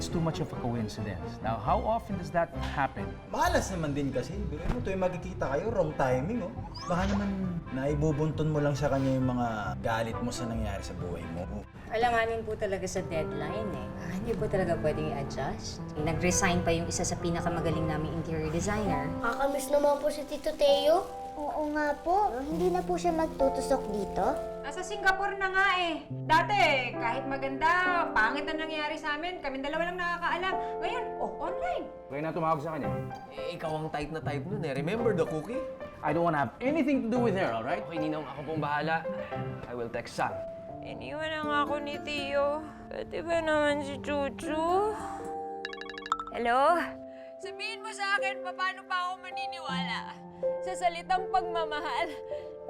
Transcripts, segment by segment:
too much of a coincidence. Now, how often does that happen? Malas naman din kasi. Biro mo, tuwing magkikita kayo, wrong timing, oh. Baka naman naibubuntun mo lang sa kanya yung mga galit mo sa nangyari sa buhay mo. Alanganin po talaga sa deadline eh. Hindi po talaga pwedeng i-adjust. Nag-resign pa yung isa sa pinakamagaling naming interior designer. Kakamiss naman po si Tito Teo. Oo nga po. Hindi na po siya magtutusok dito. Nasa Singapore na nga eh. Dati, kahit maganda, pangit na nangyari sa amin, kaming dalawa lang nakakaalam. Ngayon, online. Kaya na tumawag sa kanya. Eh, ikaw ang type na type nun eh. Remember the cookie? I don't want to have anything to do with her, all right? Okay, Ninong, ako pong bahala. I will text Sam. Iniwan na nga ako ni Tio. Pwede ba naman si Chuchu? Hello? Sabihin mo sa akin, paano pa ako maniniwala? Sa salitang pagmamahal,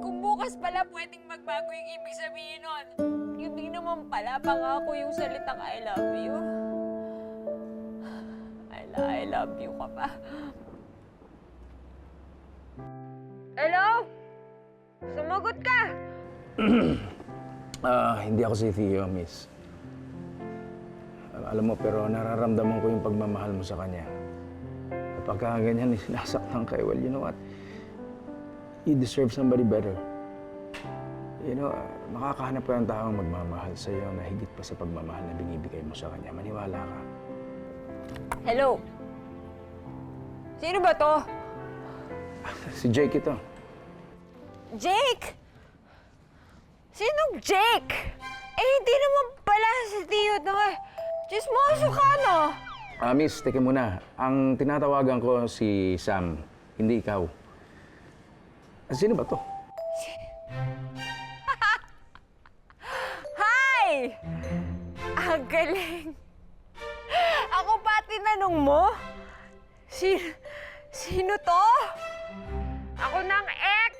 kung bukas pala pwedeng magbago yung ibig sabihin nun, hindi naman pala pangako yung salitang I love you. I love you ka pa. Hello? Sumagot ka! Hindi ako si Theo, miss. Alam mo, pero nararamdaman ko yung pagmamahal mo sa kanya. Kapag ganyan, sinasaktan ka, well, you know what? You deserve somebody better. You know, makakahanap ka ng taong magmamahal sa'yo na higit pa sa pagmamahal na binibigay mo sa kanya. Maniwala ka. Hello? Sino ba to? Si Jake ito. Jake? Sinong Jake? Eh, hindi naman pala si Tio to eh. Chismoso ka, no? Miss, teka muna. Ang tinatawagan ko si Sam, hindi ikaw. Sino ba to? Hi! Ang galing. Ako pa tinanong mo? Sino to? Ako ng ex.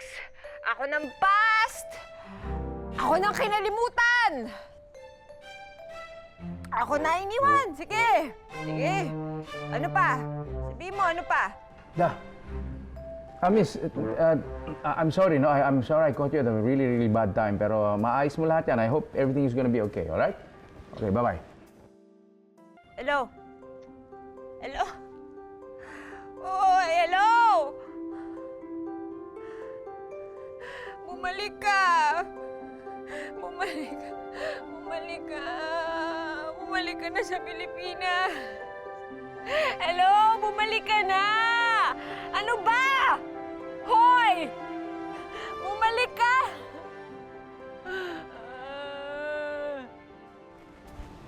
Ako ng past. Ako ng kinalimutan. Ako na iniwan. Sige. Sige. Ano pa? Sabihin mo, ano pa? Miss, I'm sorry, no? I'm sorry I caught you at a really, really bad time. Pero maayos mo lahat yan. I hope everything is gonna be okay, alright? Okay, bye-bye. Hello? Hello? Oh, hello! Bumalik ka! Bumalik ka! Bumalik ka! Bumalik ka na sa Pilipinas! Hello! Bumalik ka na! Ano ba? Hoy! Bumalik ka!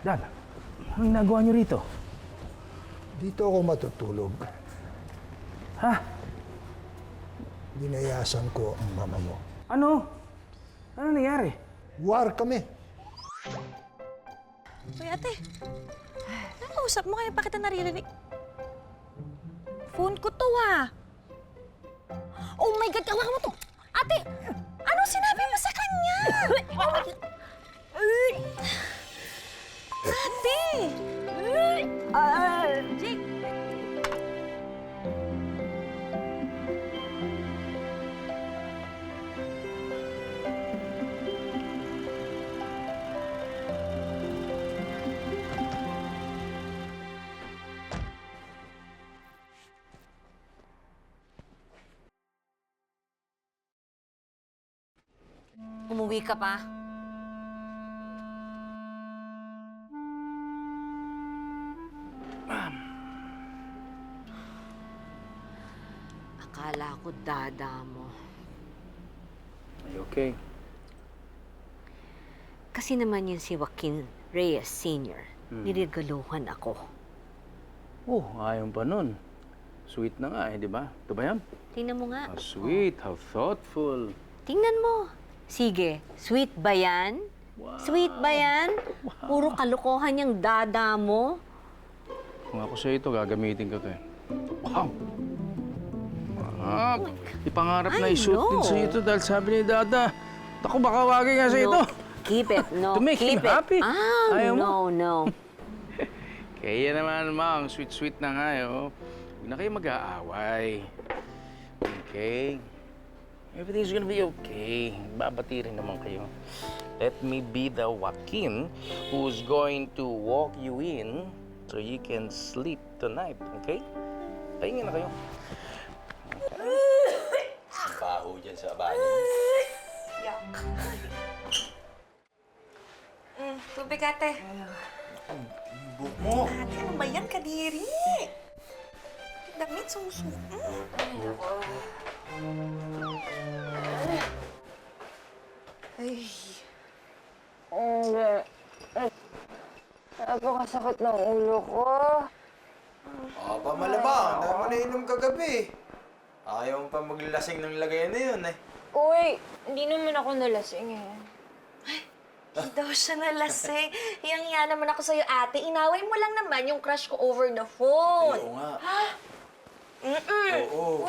Dad, anong nagawa niyo rito? Dito ako matutulog. Ha? Binayasan ko ang mama mo. Ano? Ano nangyari? War kami. Uy, ate. Anong usap mo kaya? Bakit na naririnig? Phone ko to, ah. Oh my God, kawa mo to. Ate, anong sinabi mo sa kanya? Oh my God. Ate! Jake! Umuwi ka pa? Akala ko dada mo. Are you okay? Kasi naman yun si Joaquin Reyes Sr. Nirigaluhan ako. Oh, ayaw pa nun. Sweet na nga eh, di ba? Ito ba yan? Tingnan mo nga. How sweet, how thoughtful. Tingnan mo. Sige, sweet ba yan? Wow. Sweet ba yan? Puro kalokohan yung dada mo. Kung ako sa'yo ito, gagamitin ko ito eh. Wow! Ah, ipangarap na I isuot din know. sa'yo ito dahil sabi ni Dada. Ako, baka wagay nga sa'yo ito. Keep it, no. To make him keep it. happy. Ah, Ayaw mo? no. Kaya naman, Ma, ang sweet-sweet na nga, eh, oh. Huwag na kayo mag-aaway. Okay? Everything's gonna be okay. Babati rin naman kayo. Let me be the Joaquin who's going to walk you in so you can sleep tonight, okay? Pahinga na kayo. Baho dyan sa banyo. Tubig, ate. Book mo. Ate, ano ba yan, Kadiri? Damit, suso. Ay. Napakasakit ng ulo ko. Aba, malamang. Dahil mo nainom kagabi. Ayaw mo pa maglasing ng lagay na yun eh. Uy, hindi naman ako nalasing eh. Hindi daw siya nalasing. Hiyang-hiya naman ako sa'yo, ate. Inaway mo lang naman yung crush ko over the phone. Oo nga. Mm-mm. Oo.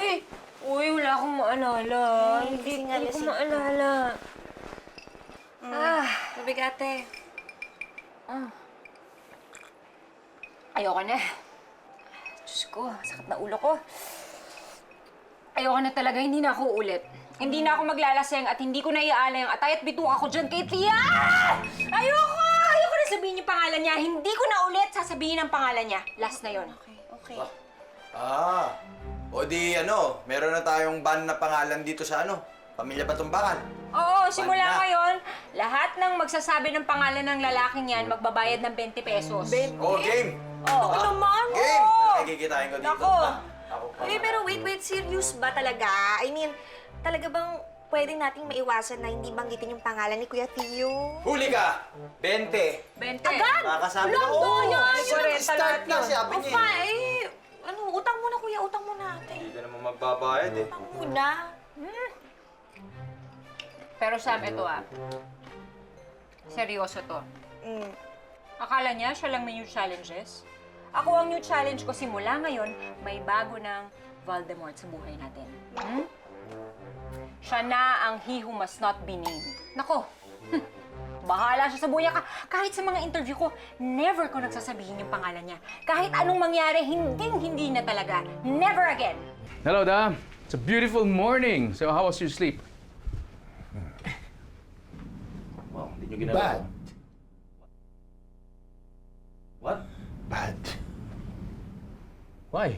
Uy, wala akong maalala. Hindi ko maalala. Tubig, ate. Ayoko na. Diyos ko, sakit na ulo ko. Ayoko na talaga, hindi na ako ulit. Hindi na ako maglalaseng at hindi ko na iaalay ang atay at bituka ko dyan kay Tia! Ayoko! Ayoko na sabihin yung pangalan niya. Hindi ko na ulit sasabihin ang pangalan niya. Last na yon. Okay. O di meron na tayong ban na pangalan dito sa Pamilya Batumbakan. Oo, simula Banda. ngayon, lahat ng magsasabi ng pangalan ng lalaking yan, magbabayad ng 20 pesos. Oh, game! Oo. Naman, Game! oh! Nakikitain ko dito. Nako. Ako pa. Pero wait, serious ba talaga? I mean, talaga bang pwede nating maiwasan na hindi banggitin yung pangalan ni Kuya Theo? Huli ka! 20! 20. Agad? Nakakasabi na, Lang oo! yan! Start na, sabi niya. Utang muna, Kuya. Utang muna, ate. Hindi ka naman magbabayad eh. Utang muna. Pero Sam, ito seryoso to. Akala niya siya lang may new challenges? Ako ang new challenge ko simula ngayon, may bago ng Voldemort sa buhay natin. Siya na ang he who must not be named. Nako, bahala siya sa buhay niya. Kahit sa mga interview ko, never ko nagsasabihin yung pangalan niya. Kahit anong mangyari, hindi na talaga. Never again. Hello, Da. It's a beautiful morning. So how was your sleep? Wow, hindi nyo ginawa. Bad. What? Bad. Why?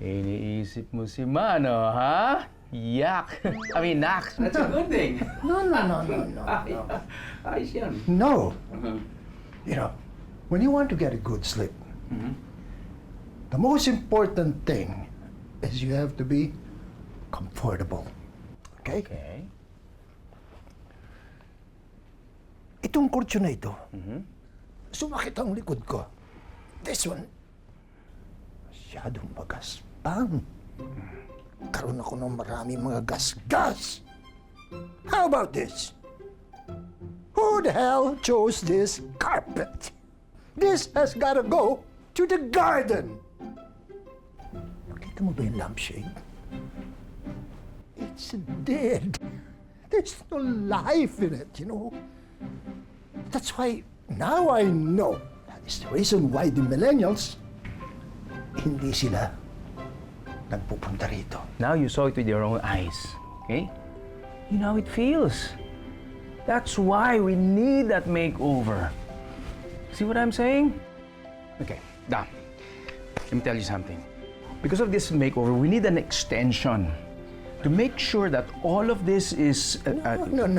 Iniisip mo si Mano, ha? Yak! I mean, Nax. That's a good thing. No. Ayos yan. No. You know, when you want to get a good sleep, the most important thing is you have to be comfortable. Okay? Okay. Itong kurtso na ito, sumakit ang likod ko. This one, masyadong magaspang. Karoon ako ng maraming mga gas-gas. How about this? Who the hell chose this carpet? This has gotta go to the garden. Nakita mo ba yung lampshade? It's dead. There's no life in it, you know? That's why now I know that is the reason why the millennials hindi sila nagpupunta rito. Now you saw it with your own eyes, okay? You know how it feels. That's why we need that makeover. See what I'm saying? Okay, Da, let me tell you something. Because of this makeover, we need an extension to make sure that all of this is... No.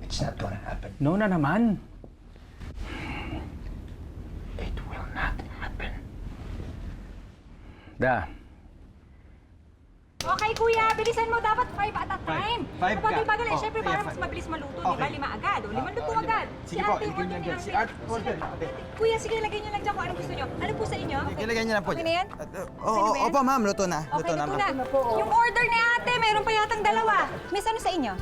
It's not gonna happen. No na naman. It will not happen. Da, Okay, kuya, bilisan mo. Dapat 5 at a time. Five ka? Mabagal-bagal eh. Oh, Siyempre, yeah, para five. mas mabilis maluto, Okay. di ba? 5 agad. O, 5 luto agad. Sige po, Ate, ilagay order niyo niyo dyan. lang Si din. Art, order. Kuya, sige, lagay niyo lang dyan kung anong gusto niyo. Ano po sa inyo? Ilagay niyo na po Okay na yan? Opo, ma'am. Luto na. Okay, luto na. Yung order ni ate, meron pa yatang dalawa. Miss, ano sa inyo?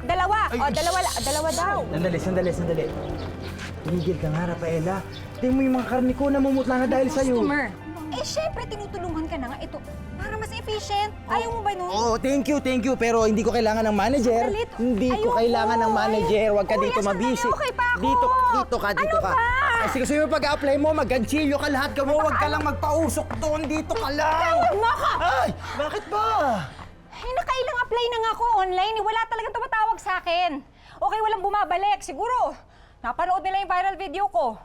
Dalawa. O, dalawa daw. Sandali. Tumigil ka nga, Rafaela. Tingnan mo yung mga karne ko, namumutla na dahil sa'yo. Customer. Eh, syempre, tinutulungan ka na nga. Ito, para mas efficient. Ayaw mo ba nun? Oo, thank you. Pero hindi ko kailangan ng manager. Salit. Hindi ko Ayoko. kailangan ng manager. Huwag ka Kuya, dito sandali. mabisi. Okay pa ako. Dito ka. Ano ba? Kasi gusto mo pag-apply mo, mag-ganchilyo ka lahat. Huwag ka lang magpausok doon. Dito ka lang. Huwag mo ako! Ay, bakit ba? Eh, nakailang apply na nga ako online. Wala talagang tumatawag sa akin. Okay, walang bumabalik. Siguro, Napanood nila yung viral video ko.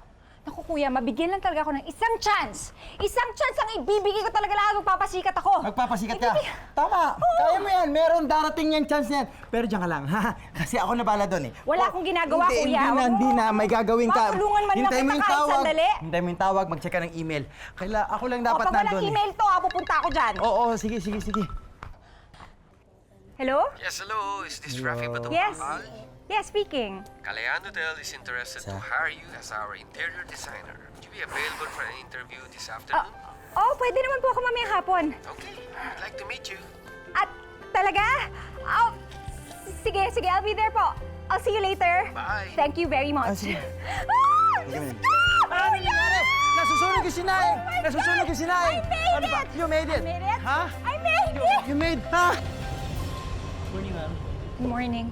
Naku kuya, mabigyan lang talaga ako ng isang chance. Isang chance ang ibibigay ko talaga lahat magpapasikat ako. Magpapasikat ka. Tama. Kaya mo yan. Meron darating yung chance na yan. Pero diyan ka lang, ha? Kasi ako na bala doon eh. Wala akong ginagawa, Hindi, kuya. Hindi na. May gagawin ka. Matulungan man lang Hintay mo kita yung kahit tawag. sandali. Hintay mo yung tawag. Mag-check ka ng email. Ako lang dapat Pag walang nandun eh. email to, pupunta ako dyan. Oo, sige. Hello? Yes, hello. Is this Rafi Yes. Yes, speaking. Kalayan Hotel is interested to hire you as our interior designer. Would you be available for an interview this afternoon? Oh, pwede naman po ako mamayang hapon. Okay, I'd like to meet you. At talaga? Oh, sige, I'll be there po. I'll see you later. Bye. Thank you very much. sige. Diyos Sige. ko! Ano nangyari? Nasusunog yung sinaing! Nasusunog yung sinaing! I made Ano ba? it! You made it! I made it! Ha? I made it! You made, ha? Good morning.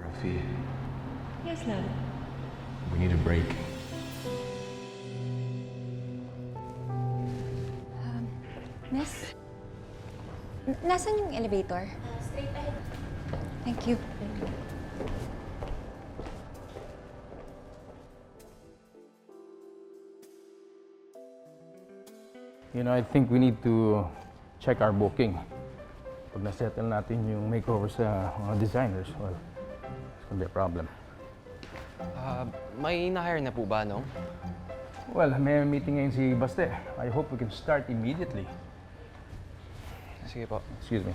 Rafi, Yes, love. we need a break. Miss? Nasaan yung elevator? Straight ahead. Thank you. You know, I think we need to check our booking. Pag na-settle natin yung makeover sa mga designers, well, it's gonna be a problem. May na-hire na po ba, no? Well, may meeting ngayon si Baste. I hope we can start immediately. Sige po. Excuse me.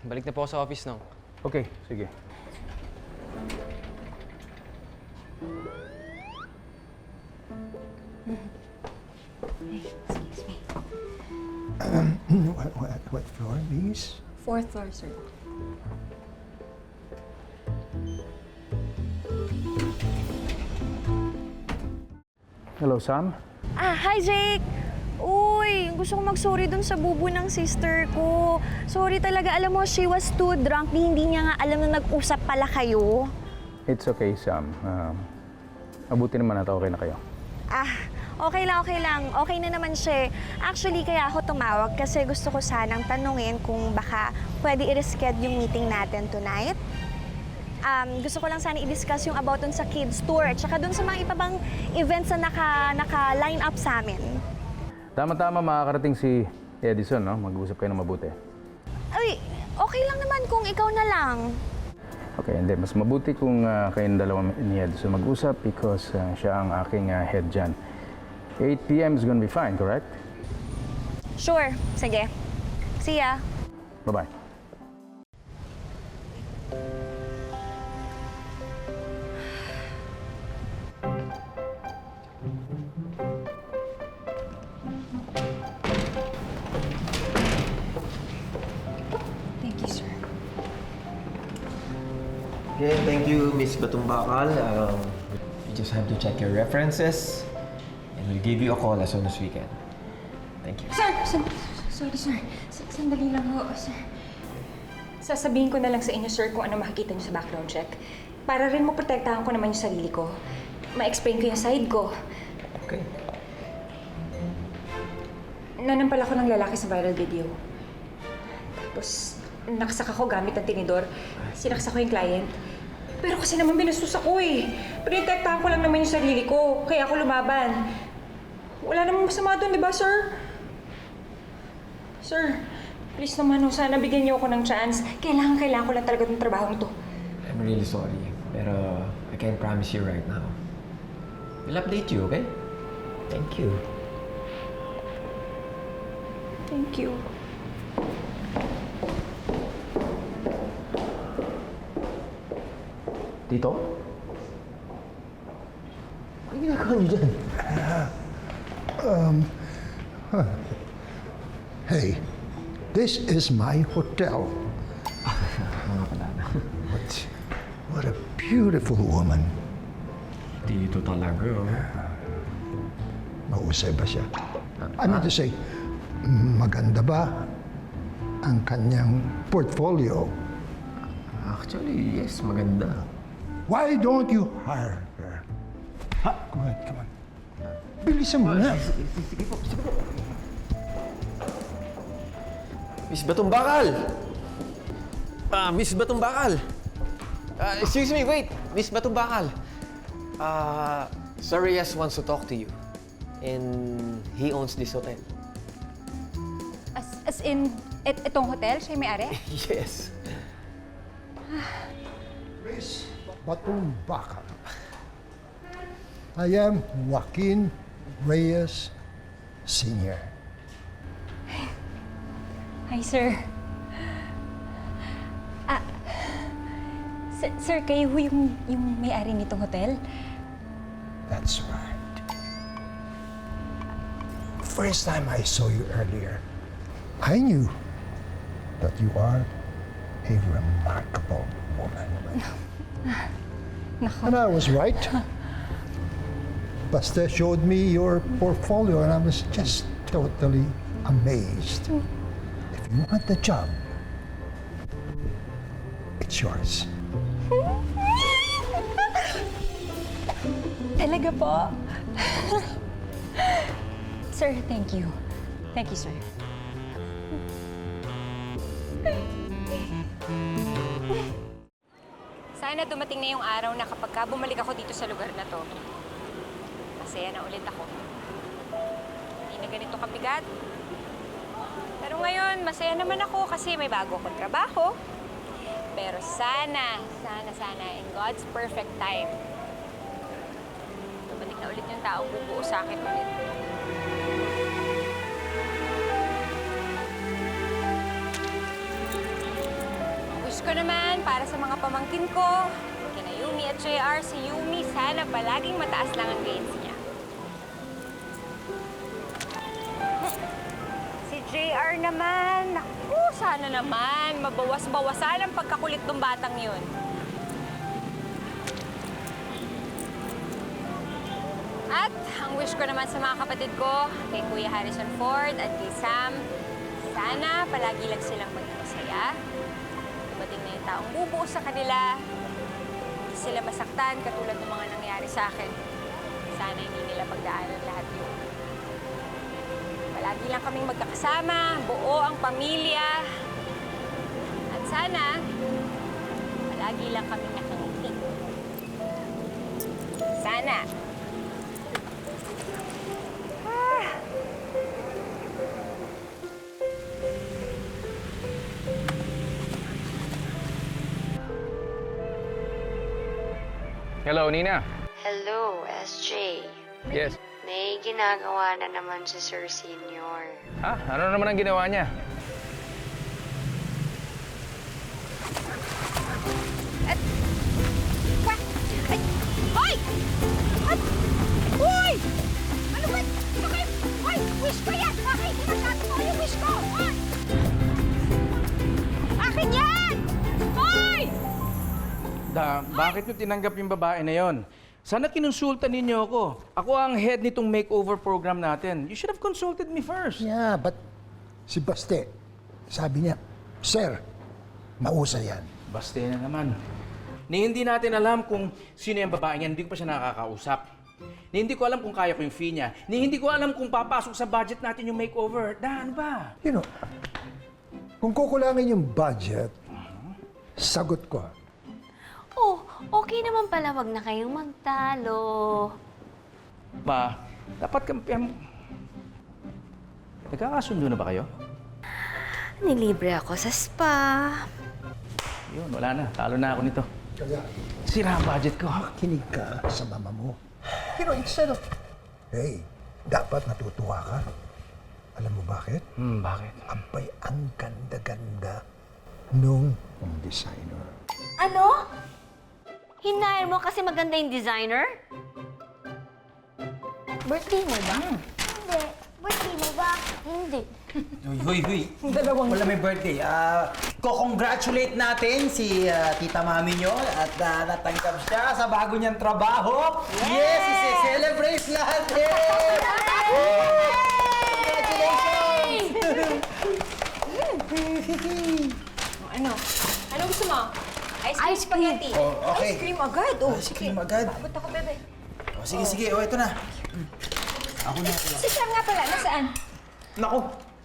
Balik na po ako sa office, no? Okay, sige. What floor, Miss? Fourth floor, sir. Hello, Sam. Hi Jake! Uy, gusto ko mag-sorry dun sa bubo ng sister ko. Sorry talaga, alam mo, she was too drunk. Hindi niya nga alam na nag-usap pala kayo. It's okay, Sam. Mabuti naman at okay na kayo. Okay lang. Okay na naman siya. Actually, kaya ako tumawag kasi gusto ko sanang tanungin kung baka pwede i-reschedule yung meeting natin tonight. Gusto ko lang sana i-discuss yung about dun sa kids tour at saka dun sa mga iba bang events na naka-line up sa amin. Tama-tama makakarating si Edison, no? Mag-usap kayo ng mabuti. Ay, okay lang naman kung ikaw na lang. Okay, hindi. Mas mabuti kung kayong dalawa ni Edison mag-usap because siya ang aking head dyan. 8 p.m. is gonna be fine, correct? Sure, sige. See ya. Bye-bye. Thank you, sir. Okay, thank you, Miss Batumbakal. You just have to check your references, and we'll give you a call as soon as we can. Thank you. Sorry, sir. Sandali lang ho, sir. Sasabihin ko na lang sa inyo, sir, kung ano makikita niyo sa background check. Para rin maprotektahan ko naman yung sarili ko. Ma-explain ko yung side ko. Okay. Nanampal ako ng lalaki sa viral video. Tapos, nakasaka ko gamit ang tinidor. Sinaksak ko yung client. Pero kasi naman binastos ako eh. Protektahan ko lang naman yung sarili ko. Kaya ako lumaban. Wala namang masama doon, di ba, sir? Sir, please naman, sana bigyan niyo ako ng chance. Kailangan ko lang talaga ng trabahong to. I'm really sorry, pero I can't promise you right now. We'll update you, okay? Thank you. Thank you. Tito? Ano ginagawa niyo dyan? Hey, this is my hotel. Mga pala na. What a beautiful woman. Tito talaga, oh. Mausay ba siya? Ano to say? Maganda ba ang kanyang portfolio? Actually, yes, maganda. Why don't you hire her? Come on. Bilisan mo na. Miss Batong Bakal! Miss Batong Bakal! Excuse me, wait! Miss Batong Bakal! Sir Reyes wants to talk to you. And he owns this hotel. As in, itong hotel? Siya yung may-ari? Yes. Miss Batong Bakal. I am Joaquin Reyes Sr. Hi, sir. Sir, kayo ho yung may-ari nitong hotel? That's right. First time I saw you earlier, I knew that you are a remarkable woman. And I was right. Basta showed me your portfolio and I was just totally amazed. If you want the job, it's yours. Talaga po? Sir, thank you. Thank you, sir. Sana dumating na yung araw na kapag bumalik ako dito sa lugar na to, masaya na ulit ako. Hindi na ganito kabigat. Pero ngayon, masaya naman ako kasi may bago akong trabaho. Pero sana, in God's perfect time, bumalik na ulit yung taong bubuo sa akin ulit. Ang wish ko naman para sa mga pamangkin ko, kina Yumi at JR, si Yumi, sana palaging mataas lang ang grades niya. Si JR naman, naku, sana naman, mabawas-bawasan ang pagkakulit ng batang yun. At ang wish ko naman sa mga kapatid ko, kay Kuya Harrison Ford at kay Sam, sana palagi lang silang maging masaya. Dumating na yung taong bubuo sa kanila, hindi sila masaktan katulad ng mga nangyari sa akin. Sana hindi nila pagdaanan lahat yun. Palagi lang kaming magkakasama, buo ang pamilya. At sana, palagi lang kaming nakangiti. Sana. Hello, Nina. Hello, SJ. Yes. May ginagawa na naman si Sir Senior. Ha? Ano naman ang ginawa niya? Hoy! Hoy! Ano ba? Bakit? Hoy! Wish ko yan! Bakit? Sinasabi ko yung wish ko! Hoy! Akin yan! Hoy! Bakit niyo tinanggap yung babae na yon? Sana kinonsulta ninyo ako. Ako ang head nitong makeover program natin. You should have consulted me first. Yeah, but si Baste, sabi niya, Sir, mausay yan. Baste na naman. Ni hindi natin alam kung sino yung babae niya, hindi ko pa siya nakakausap. Ni hindi ko alam kung kaya ko yung fee niya. Ni hindi ko alam kung papasok sa budget natin yung makeover. Ano ba? You know, kung kukulangin yung budget, sagot ko. Oh, okay naman pala, wag na kayong magtalo. Ba, dapat kampihan. Nagkakasundo na ba kayo? Nilibre ako sa spa. Yun, wala na. Talo na ako nito. Kaya, Sira ang budget ko. makinig ka sa mama mo. You know, instead of, hey, dapat natutuwa ka. Alam mo bakit? Bakit? Abay, ang ganda-ganda nung designer. Ano? Hinayar mo kasi maganda yung designer? Birthday mo ba? Hindi. Birthday mo ba? Hindi. Huy. Wala may birthday. Ko-congratulate natin si Tita Mami nyo at natanggap siya sa bago niyang trabaho. Yes! Isi-celebrate natin! Congratulations! Ano? Ano gusto mo? Ice cream spaghetti. Oh, okay. Ice cream agad. Oh, Ice cream agad. Babot ako, bebe. Oh, sige. Oh, ito na. Ako na. Si Sam nga pala, nasaan? Naku,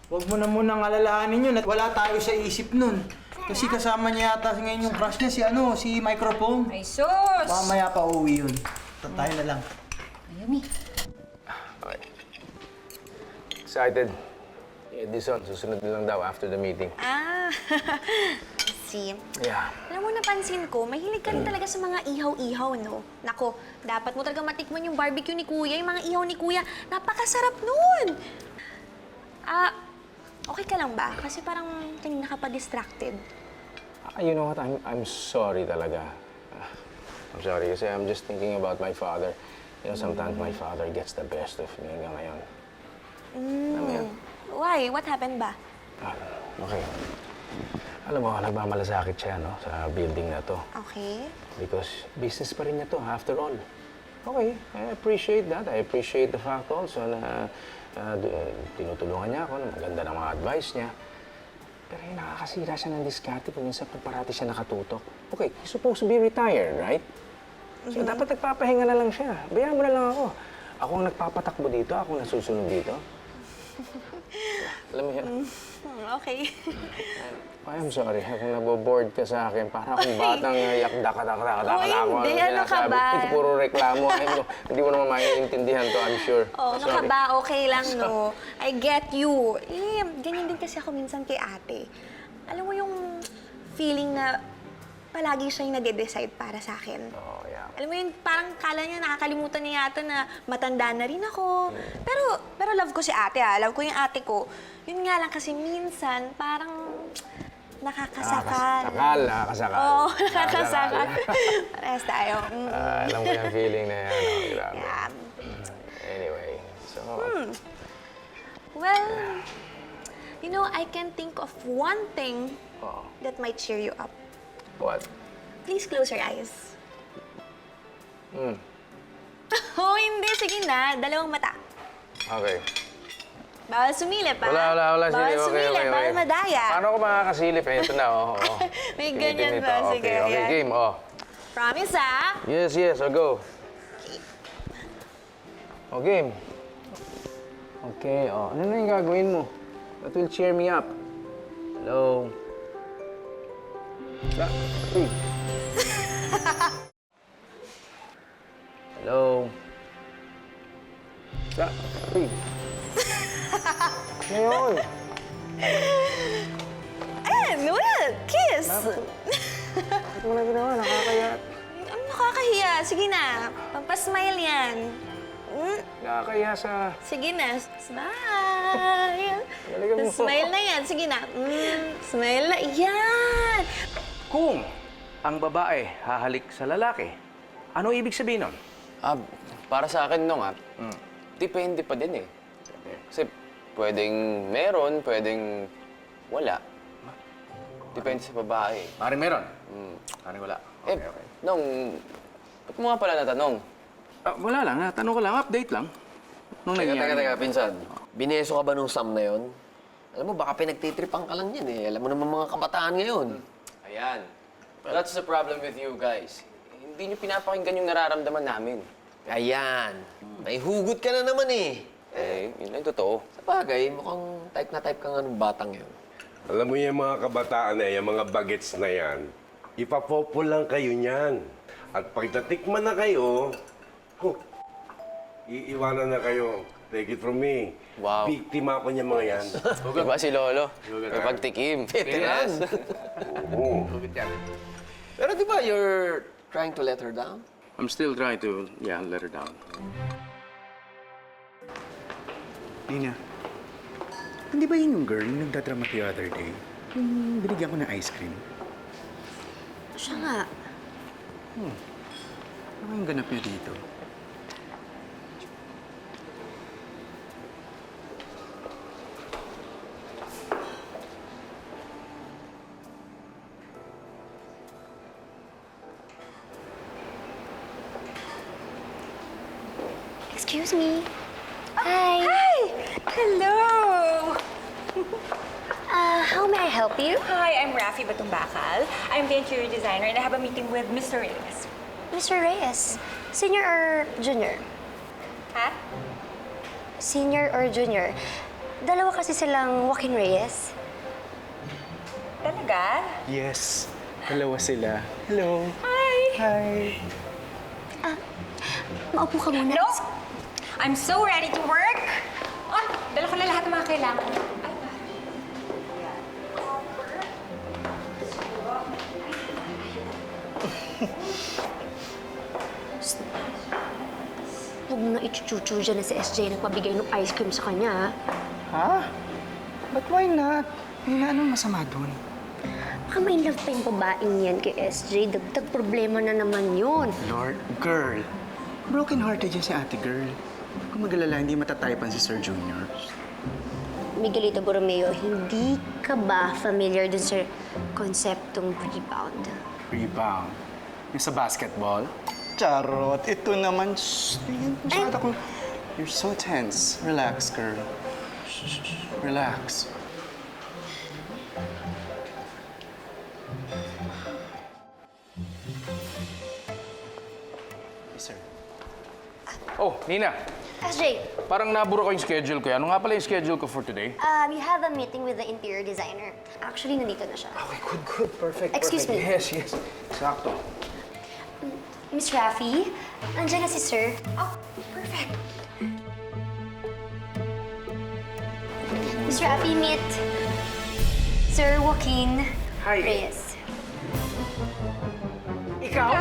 Huwag mo na munang alalahanin yun at wala tayo sa isip nun. Kasi kasama niya yata ngayon yung crush niya, si Microphone. Ay, sus! Mamaya pa uwi yun. Tayo na lang. Ayumi. Excited? Edison, susunod na lang daw after the meeting. Ah, see. Yeah. Alam mo, napansin ko, mahilig ka rin talaga sa mga ihaw-ihaw, no? Nako, dapat mo talaga matikman yung barbecue ni Kuya, yung mga ihaw ni Kuya. Napakasarap nun! Okay ka lang ba? Kasi parang kanina ka pa distracted. You know what? I'm sorry talaga. I'm sorry kasi I'm just thinking about my father. You know, sometimes my father gets the best of me hanggang ngayon. Alam mo yan? Why? What happened ba? Okay. Alam mo, nagmamalasakit siya, no? Sa building na to. Okay. Because business pa rin niya to, after all. Okay, I appreciate that. I appreciate the fact also na tinutulungan niya ako, na maganda ng mga advice niya. Pero yung nakakasira siya ng diskarte kung minsan pag parati siya nakatutok. Okay, he's supposed to be retired, right? So dapat nagpapahinga na lang siya. Bayaan mo na lang ako. Ako ang nagpapatakbo dito, ako ang nasusunod dito. Alam mo yan? Okay. I'm sorry, kung naboboard ka sa akin, para akong batang yakdak-dak-dak-dak-dak ako. hindi. Ano ka ba? Ito puro reklamo. Hindi mo naman maiintindihan to, I'm sure. Ano ka ba? Okay lang, no? I get you. Ganyan din kasi ako minsan kay ate. Alam mo yung feeling na palagi siya yung nade-decide para sa akin. Oh, yeah. Alam mo yun, parang kala niya, nakakalimutan niya yata na matanda na rin ako. Pero love ko si ate, Love ko yung ate ko. Yun nga lang kasi minsan, parang nakakasakal. Nakakasakal. Oo, nakakasakal. Parehas tayo. Alam ko yung feeling na yan. Grabe. Yeah. Anyway, so... Well, you know, I can think of one thing Oh, that might cheer you up. what? Please close your eyes. Oh, hindi. Sige na. Dalawang mata. Okay. Bawal sumilip, ha? Wala. Bawal Sige, sumilip, okay. bawal madaya. Paano ko makakasilip? Ito na, oh. May Tinitin ganyan ito. ba? Sige, Okay, ayan. game, oh. Promise, ha? Yes, I'll go. Oh, game. Okay, oh. Ano na yung gagawin mo? That will cheer me up. Hello? Uy. Hello? Uy. Ngayon. Ayan, well, kiss! Bakit mo na ginawa? Nakakaya. Ang nakakahiya. Sige na. Pampasmile yan. Nakakaya sa... Sige na. Smile. Galingan mo. Smile na yan. Sige na. Smile na. Yan! Kung ang babae hahalik sa lalaki, ano ibig sabihin nun? Para sa akin nung depende pa din eh. Kasi pwedeng meron, pwedeng wala. Depende sa babae. Maring meron? Maring wala. Okay. Nung, ba't mo nga pala natanong? Wala lang, tanong ko lang, update lang. Nung nangyari. Teka, pinsan. Bineso ka ba nung Sam na yon? Alam mo, baka pinagtitripan ka lang yan eh. Alam mo naman mga kabataan ngayon. Ayan. That's the problem with you guys. Hindi nyo pinapakinggan yung nararamdaman namin. Ayan. May hugot ka na naman eh. Yun lang totoo. Sa bagay, mukhang type na type ka nga ng batang yun. Alam mo yung mga kabataan na yan, mga bagets na yan, ipapopo lang kayo niyan. At pag natikman na kayo, iiwanan na kayo. Take it from me. Wow. Biktima ko niya mga yan. Diba si Lolo? May pagtikim. Veteran. Oo. Pero di ba you're trying to let her down? I'm still trying to, let her down. Nina, hindi ba yun yung girl yung nagdadrama the other day? Yung binigyan ko ng ice cream? Siya nga. Ano yung ganap niya dito? Excuse me. Hi. Hi! Hello! How may I help you? Hi, I'm Rafi Batumbakal. I'm the interior designer and I have a meeting with Mr. Reyes. Mr. Reyes, senior or junior? Ha? Senior or junior? Dalawa kasi silang Joaquin Reyes. Talaga? Yes. Dalawa sila. Hello. Hi! Hi. Maupo ka muna. No! I'm so ready to work! Dala ko na lahat ng mga kailangan. Huwag mo na ichuchuchu dyan na si SJ nagpabigay ng ice cream sa kanya, Ha? But why not? Nina, anong masama doon? Baka may love pa yung babaeng yan kay SJ. Dagdag problema na naman yun. Lord, girl. Broken-hearted yan si ate girl. Kung mag-alala, hindi matataypan si Sir Junior. Miguelito Borromeo, hindi ka ba familiar dun sa konseptong rebound? Rebound. Yung sa basketball? Charot. Ito naman. Shh. Masyado kong... You're so tense. Relax, girl. Shh. Relax. Yes, sir. Oh, Nina. SJ, Parang nabura ko yung schedule ko. Ano nga pala yung schedule ko for today? we have a meeting with the interior designer. Actually, nandito na siya. Okay, good. Perfect. Excuse me. Yes. Sakto. Miss Rafi, nandiyan na si Sir. Oh, perfect. Miss Rafi, meet Sir Joaquin Reyes. Ikaw?